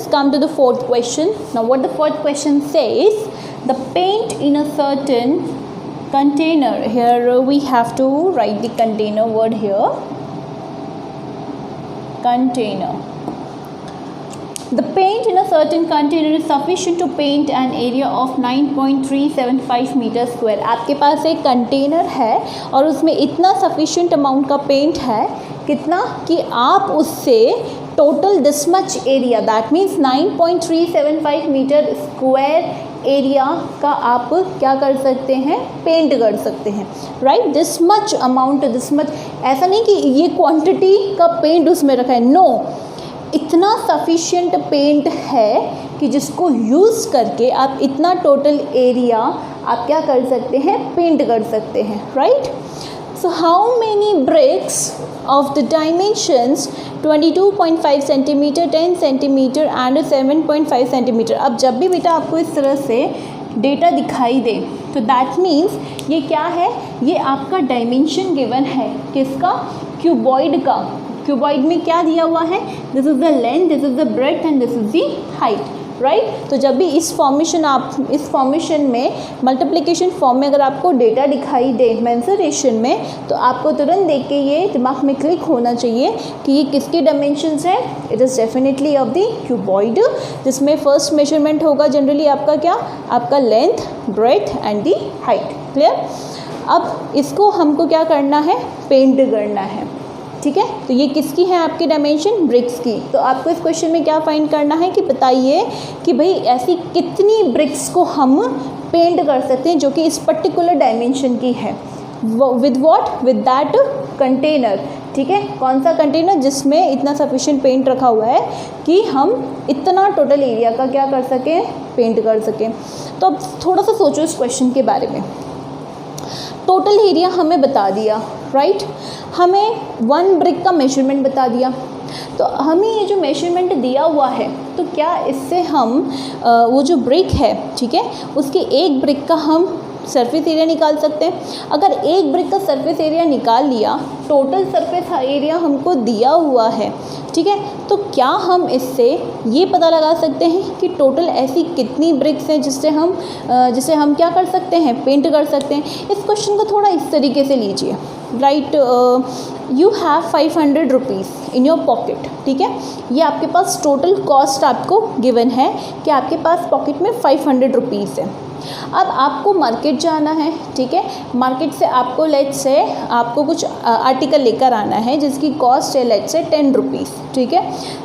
let's come to the fourth question. Now what the fourth question says, the paint in a certain container, here we have to write the container word here, container. The paint in a certain container is sufficient to paint an area of 9.375 metre square. आपके पास एक container है और उसमें इतना sufficient amount का paint है, कितना कि आप उससे total this much area, that means 9.375 metre square area का आप क्या कर सकते हैं, पेंट कर सकते हैं, right. This much amount, this much, ऐसा नहीं कि ये क्वांटिटी का पेंट उसमें रखा है, नो, इतना सफिशिएंट पेंट है कि जिसको यूज़ करके आप इतना टोटल एरिया आप क्या कर सकते हैं, पेंट कर सकते हैं, right. So how many bricks of the dimensions 22.5 centimetre, 10 centimetre and 7.5 centimetre. अब जब भी बेटा आपको इस तरह से डेटा दिखाई दे तो दैट मीन्स ये क्या है, ये आपका डायमेंशन गिवन है, किसका, क्यूबॉइड का. क्यूबॉइड में क्या दिया हुआ है, this is the length, this is the breadth and this is the height, right. तो जब भी इस फॉर्मेशन में मल्टीप्लिकेशन फॉर्म में अगर आपको डेटा दिखाई दे मेंसुरेशन में, तो आपको तुरंत देख के ये दिमाग में क्लिक होना चाहिए कि ये किसके डायमेंशंस है. It is definitely of the cuboid, जिसमें फर्स्ट मेजरमेंट होगा जनरली आपका क्या, आपका length, breadth and the height. Clear. अब इसको हमको क्या करना है, पेंट करना है, ठीक है. तो ये किसकी है आपकी डायमेंशन, ब्रिक्स की. तो आपको इस क्वेश्चन में क्या फाइंड करना है कि बताइए कि भाई ऐसी कितनी ब्रिक्स को हम पेंट कर सकते हैं जो कि इस पर्टिकुलर डायमेंशन की है, with what, with that container. ठीक है, कौन सा कंटेनर, जिसमें इतना सफिशिएंट पेंट रखा हुआ है कि हम इतना टोटल एरिया का क्या कर सकें, पेंट कर सकें. तो अब थोड़ा सा सोचो इस क्वेश्चन के बारे में. टोटल एरिया हमें बता दिया, राइट. हमें 1 ब्रिक का मेजरमेंट बता दिया. तो हमें ये जो मेजरमेंट दिया हुआ है, तो क्या इससे हम वो जो ब्रिक है, ठीक है, उसकी एक ब्रिक का हम सरफेस एरिया निकाल सकते हैं. अगर एक ब्रिक का सरफेस एरिया निकाल लिया, टोटल सरफेस एरिया हमको दिया हुआ है, ठीक है, तो क्या हम इससे ये पता लगा सकते हैं कि टोटल ऐसी कितनी ब्रिक्स हैं जिसे हम क्या कर सकते हैं, पेंट कर सकते हैं. इस क्वेश्चन को थोड़ा इस तरीके से लीजिए, right. You have 500 rupees in your pocket, ठीक है. ये आपके पास टोटल कॉस्ट आपको गिवन है कि आपके पास पॉकेट में 500 रुपीज़ है. अब आपको मार्केट जाना है, ठीक है. मार्केट से आपको लेट्स से आपको कुछ आर्टिकल लेकर आना है जिसकी कॉस्ट है लेट्स से 10 रुपीज़, ठीक है.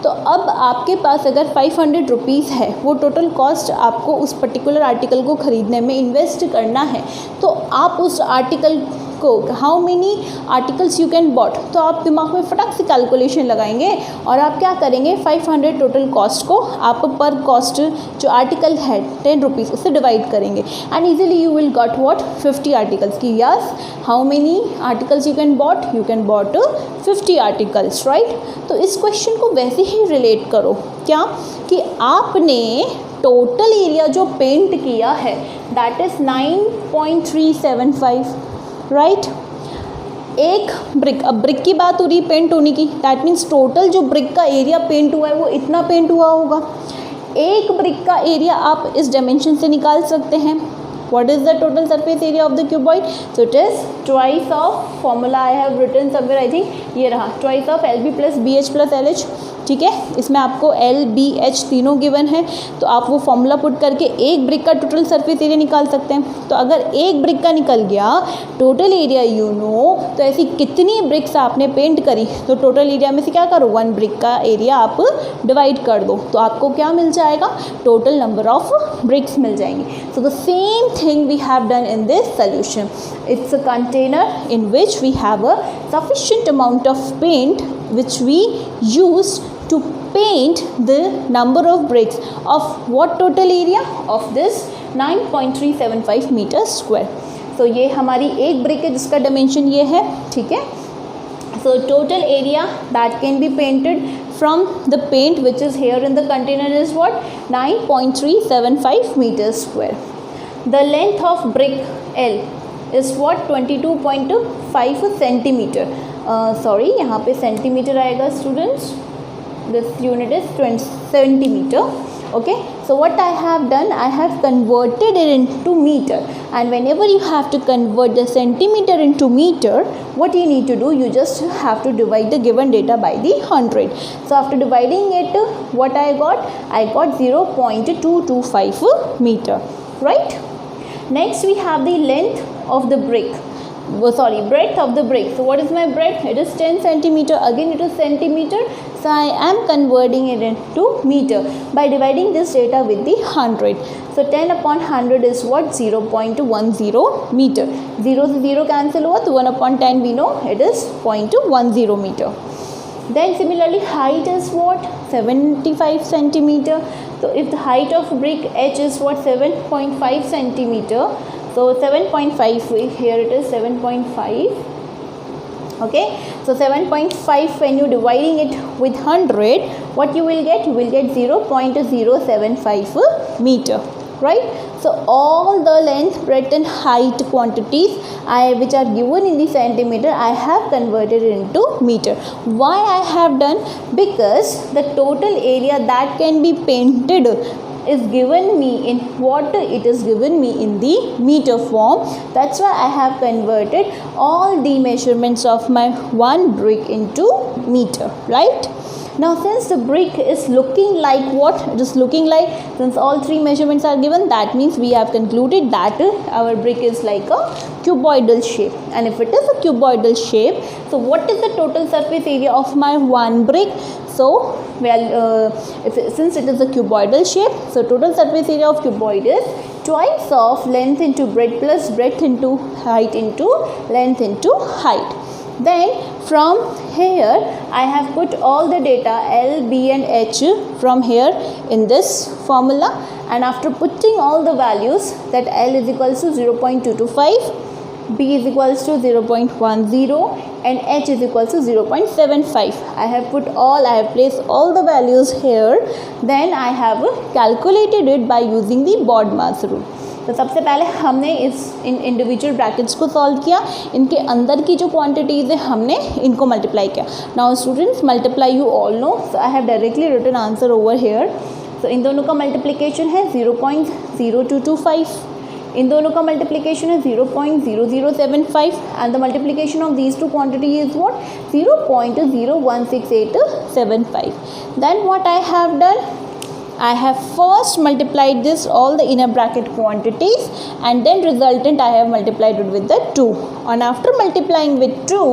तो अब आपके पास अगर 500 रुपीज़ है, वो टोटल कॉस्ट आपको उस पर्टिकुलर आर्टिकल को ख़रीदने में इन्वेस्ट करना है. तो आप उस आर्टिकल को, how many articles you can bought, तो आप दिमाग में फटाक से कैलकुलेशन लगाएंगे और आप क्या करेंगे, 500 टोटल कॉस्ट को आप पर कॉस्ट जो आर्टिकल है 10 रुपीज़ उससे डिवाइड करेंगे and easily you will got what, 50 articles की. Yes, how many articles you can bought 50 articles, right. तो इस क्वेश्चन को वैसे ही रिलेट करो, क्या कि आपने टोटल एरिया जो पेंट किया है दैट इज़ 9.375, राइट. एक ब्रिक, अब ब्रिक की बात हो रही पेंट होने की, दैट मीन्स टोटल जो ब्रिक का एरिया पेंट हुआ है वो इतना पेंट हुआ होगा. एक ब्रिक का एरिया आप इस डायमेंशन से निकाल सकते हैं. What is the total surface area of the cuboid, so it is twice of, formula I have written somewhere, I think ये रहा, twice of LB plus BH plus LH, ठीक है. इसमें आपको L, B, H तीनों given है, तो आप वो फॉर्मूला पुट करके एक ब्रिक का टोटल सरफेस एरिया निकाल सकते हैं. तो अगर एक ब्रिक का निकल गया टोटल एरिया यू नो, तो ऐसी कितनी ब्रिक्स आपने पेंट करी, तो टोटल एरिया में से क्या करो, 1 ब्रिक का एरिया आप डिवाइड कर दो, तो आपको क्या मिल जाएगा, टोटल नंबर ऑफ ब्रिक्स मिल जाएंगी. So the same thing we have done in this solution. It's a container in which we have a sufficient amount of paint which we use to paint the number of bricks of what total area of this 9.375 meter square. So ये हमारी एक brick है जिसका dimension ये है, ठीक है. So total area that can be painted from the paint which is here in the container is what, 9.375 meters square. The length of brick L is what, 22.5 centimetre. Sorry, यहाँ पे centimetre आएगा students. This unit is centimeter. Okay, so what I have done, I have converted it into meter, and whenever you have to convert the centimeter into meter, what you need to do, you just have to divide the given data by the 100. So after dividing it, what I got 0.225 meter, right? Next we have the length of the brick, breadth of the brick. So what is my breadth? It is 10 centimeter. Again it is centimeter, so I am converting it into meter by dividing this data with the 100. So 10 upon 100 is what? 0.10 meter. 0 से 0 cancel हुआ, तो 1 upon 10 we know it is 0.10 meter. Then similarly height is what? 75 centimeter. So if the height of brick H is what? 7.5 centimeter. So 7.5, here it is 7.5. Okay, so 7.5, when you dividing it with 100, what you will get? You will get 0.075 meter, right? So all the length, breadth and height quantities which are given in the centimeter, I have converted into meter. Why I have done? Because the total area that can be painted is given me in what? It is given me in the meter form. That's why I have converted all the measurements of my one brick into meter, right? Now since the brick is looking like what? It is looking like, since all three measurements are given, that means we have concluded that our brick is like a cuboidal shape. And if it is a cuboidal shape, so what is the total surface area of my one brick? So well, since it is a cuboidal shape, so total surface area of cuboid is twice of length into breadth plus breadth into height into length into height. Then from here I have put all the data L, B and H from here in this formula, and after putting all the values, that L is equals to 0.225, B is equals to 0.10 and H is equals to 0.75. I have placed all the values here. Then I have calculated it by using the BODMAS rule. तो सबसे पहले हमने इन individual brackets को solve किया, इनके अंदर की जो क्वांटिटीज़ है हमने इनको मल्टीप्लाई किया. Now students, multiply you all know, so I have directly written answer over here. So इन दोनों का मल्टीप्लिकेशन है 0.0225, इन दोनों का मल्टीप्लिकेशन है 0.0075 and the multiplication of these two quantity is what? 0.016875. Then what I have done, I have first multiplied this all the inner bracket quantities, and then resultant I have multiplied it with the 2. And after multiplying with 2,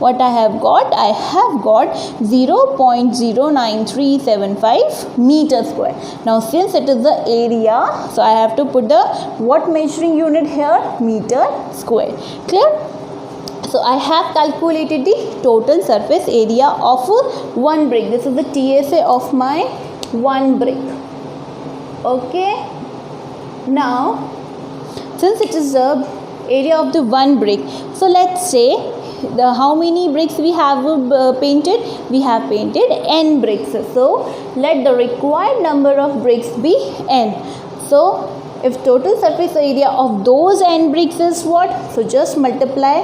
what I have got? I have got 0.09375 meter square. Now since it is the area, so I have to put the what measuring unit here? Meter square. Clear? So I have calculated the total surface area of one brick. This is the TSA of my one brick. Okay, now since it is the area of the one brick, so let's say how many bricks we have painted? We have painted n bricks. So let the required number of bricks be n. So if total surface area of those n bricks is what? So just multiply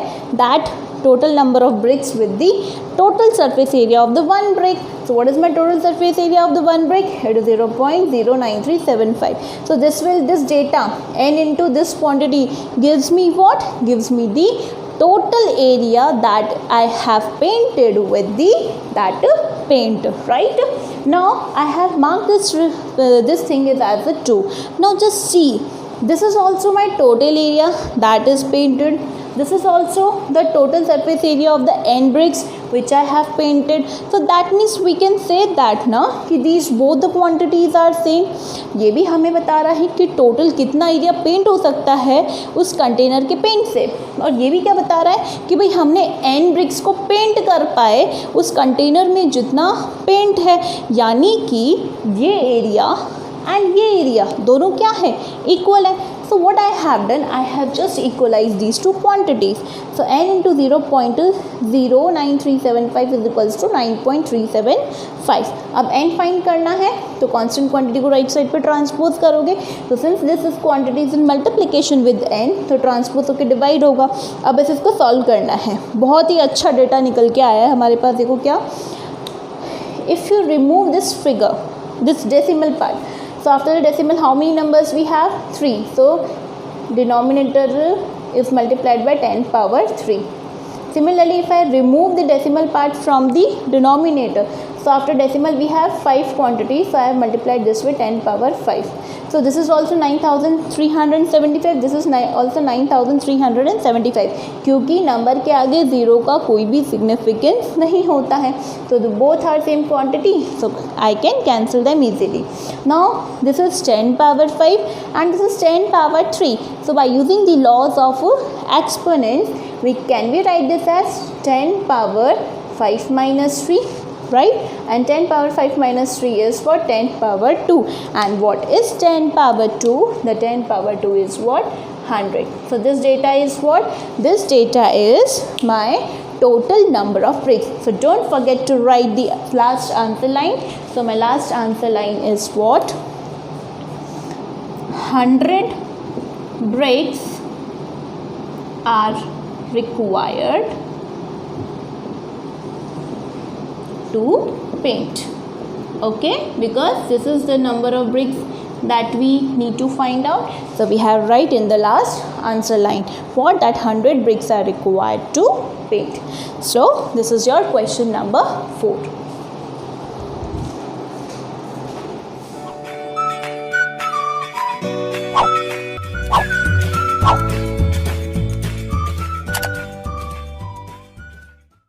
that total number of bricks with the total surface area of the one brick. So what is my total surface area of the one brick? It is 0.09375. So this data n into this quantity gives me what? Gives me the total area that I have painted with that paint, right? Now I have marked this thing is as a 2. Now just see, this is also my total area that is painted. This is also the total surface area of the n bricks which I have painted. So that means we can say that ना कि these both the quantities are same. ये भी हमें बता रहा है कि total कितना एरिया पेंट हो सकता है उस कंटेनर के पेंट से, और ये भी क्या बता रहा है कि भाई हमने n ब्रिक्स को पेंट कर पाए उस कंटेनर में जितना पेंट है, यानी कि ये एरिया एंड ये एरिया दोनों क्या है? इक्वल है. So what I have done, I have just equalized these two quantities. So n into 0.09375 is equals to 9.375. अब n फाइंड करना है तो कांस्टेंट क्वांटिटी को राइट साइड पे ट्रांसपोज करोगे. तो since this is quantities in multiplication with n, तो transpose होकर डिवाइड होगा. अब बस इसको सॉल्व करना है. बहुत ही अच्छा डेटा निकल के आया है हमारे पास. देखो क्या, if you remove this figure this decimal part. So after the decimal, how many numbers we have? 3. So denominator is multiplied by 10 power 3. Similarly, if I remove the decimal part from the denominator, so after decimal we have 5 quantities, so I have multiplied this with 10 power 5. So this is also 9375, this is also 9375, क्योंकि number के आगे zero का कोई भी significance नहीं होता है. So the both are same quantity, so I can cancel them easily. Now this is 10 power 5 and this is 10 power 3. So by using the laws of exponents, we write this as 10 power 5 minus 3, right? And 10 power 5 minus 3 is for 10 power 2. And what is 10 power 2? The 10 power 2 is what? 100. So this data is what? This data is my total number of bricks. So don't forget to write the last answer line. So my last answer line is what? 100 bricks are required to paint. Okay, because this is the number of bricks that we need to find out. So we have right in the last answer line what that 100 bricks are required to paint. So this is your question number 4.